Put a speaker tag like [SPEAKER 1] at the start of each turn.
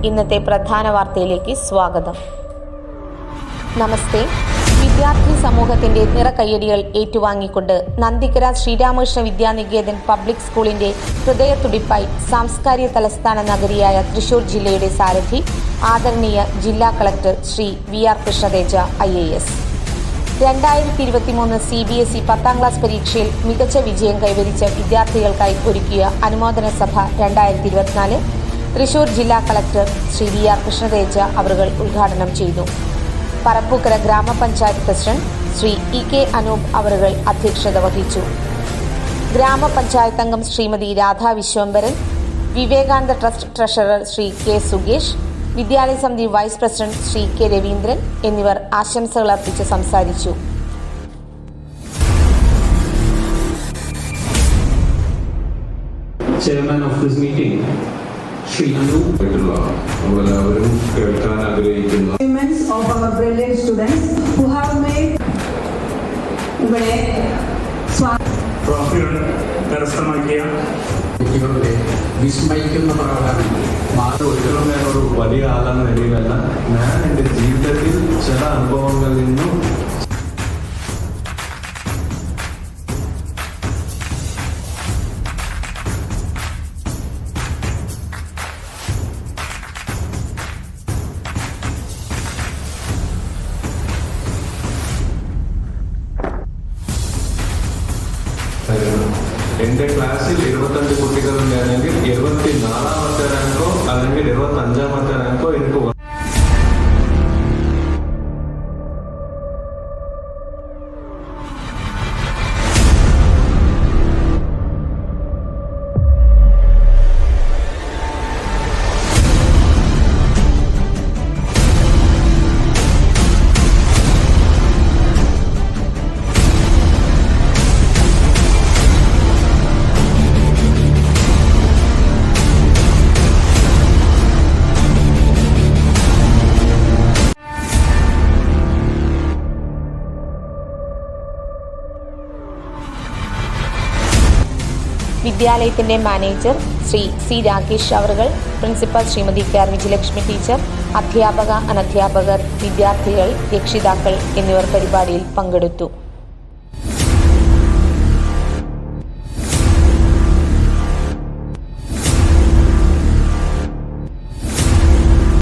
[SPEAKER 1] ഇന്നത്തെ പ്രധാന വാർത്തയിലേക്ക് സ്വാഗതം. നമസ്തേ. വിദ്യാർത്ഥി സമൂഹത്തിന്റെ നിറകയ്യടികൾ ഏറ്റുവാങ്ങിക്കൊണ്ട് നന്ദിക്കര ശ്രീരാമകൃഷ്ണ വിദ്യാനികേതൻ പബ്ലിക് സ്കൂളിന്റെ ഹൃദയത്തുടിപ്പായി സാംസ്കാരിക തലസ്ഥാന നഗരിയായ തൃശൂർ ജില്ലയുടെ സാരഥി ആദരണീയ ജില്ലാ collector Shri VR Krishna Teja IAS 2023 CBSE 10ാം class പരീക്ഷയിൽ മികച്ച വിജയം കൈവരിച്ച വിദ്യാർത്ഥികൾക്കായി ഒരുക്കിയ അനുമോദന സഭ 2024 തൃശൂർ ജില്ലാ കളക്ടർ ശ്രീ VR കൃഷ്ണതേജ അവറുകൾ ഉദ്ഘാടനം ചെയ്തു. പറപ്പൂക്കര ഗ്രാമപഞ്ചായത്ത് പ്രസിഡന്റ് ശ്രീ EK അനൂപ് അവറുകൾ അധ്യക്ഷത വഹിച്ചു. ഗ്രാമപഞ്ചായത്ത് അംഗം Shrimati Radha Vishwambharan, Vivekananda trust treasurer Shri K സുഗേഷ്, വിദ്യാലയ സമിതി vice president Shri K Raveendran എന്നിവർ ആശംസകൾ അർപ്പിച്ച് സംസാരിച്ചു.
[SPEAKER 2] Chairman of this meeting, Shri Anup, നമ്മളെല്ലാവരും കേൾക്കാൻ ആഗ്രഹിക്കുന്ന
[SPEAKER 3] of our brilliant students who have made ഇവിടെ
[SPEAKER 4] ട്രോഫികൾ കരസ്ഥമാക്കിയ
[SPEAKER 5] കുട്ടികളുടെ വിസ്മയിക്കുന്ന പ്രകടനം
[SPEAKER 2] ഒരിക്കലും ഞാനൊരു വലിയ ആളെന്ന നിലയിലല്ല, ഞാൻ എൻ്റെ ജീവിതത്തിൽ ചില അനുഭവങ്ങളിൽ നിന്നും എൻ്റെ ക്ലാസ്സിൽ 25 കുട്ടികളുണ്ടായിരുന്നെങ്കിൽ 24ാമത്തെ റാങ്കോ അല്ലെങ്കിൽ 25ാമത്തെ റാങ്കോ എനിക്ക്
[SPEAKER 1] വിദ്യാലയത്തിന്റെ മാനേജർ ശ്രീ C രാകേഷ് അവറുകൾ, principal Shrimati KR Vijayalakshmi teacher, അധ്യാപക, അനധ്യാപകർ, വിദ്യാർത്ഥികൾ, രക്ഷിതാക്കൾ എന്നിവർ പരിപാടിയിൽ പങ്കെടുത്തു.